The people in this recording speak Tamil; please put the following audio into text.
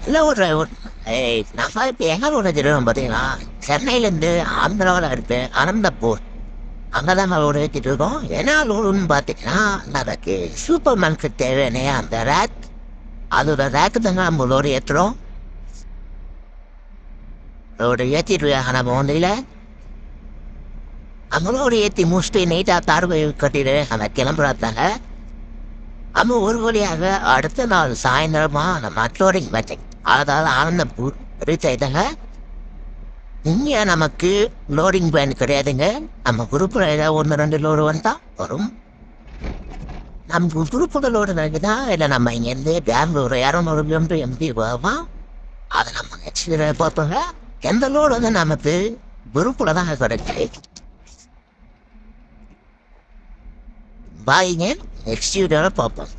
இல்லை நான் இப்போ எங்களோட திருவிழம் பார்த்தீங்கன்னா சென்னையிலேருந்து ஆந்திராவில் இருப்பேன் அனந்தப்பூர் அங்கே தான் லோடு ஏற்றிட்டு இருக்கோம். என்ன லோடுன்னு பார்த்தீங்கன்னா நமக்கு சூப்பர் மார்க்கெட் தேவையான அந்த ரேக் அதோட ரேக்கு தாங்க நம்ம லோடு ஏற்றுறோம். லோடு ஏற்றிட்டு நம்ம வண்டியில் நம்ம லோடு ஏற்றி முடிச்சுட்டு நீட்டாக தார்வை கட்டிட்டு அந்த கிளம்புறாத்தாங்க. நம்ம ஒரு வழியாக அடுத்த நாள் சாயந்தரமாக நம்ம அட்லோடிங் மேட்டிங் அதாவது ஆனந்தப்பூர் ரீச் ஆயிட்டாங்க. இங்கே நமக்கு லோடிங் பேண்ட் கிடையாதுங்க. நம்ம குரூப்பில் ஏதாவது 1-2 லோடு வந்தால் வரும். நம்ம குரூப்பில் லோடு நடக்குதா இல்லை நம்ம இங்கேருந்து பெங்களூர் 200 கிலோமீட்டர் எம்பி போவோம். அதை நம்ம நெக்ஸ்ட் பார்ப்போங்க. எந்த லோடு வந்து நமக்கு குரூப்பில் தான் கிடைக்குது. பாய்ங்க, நெக்ஸ்ட் வீடியோவில் பார்ப்போம்.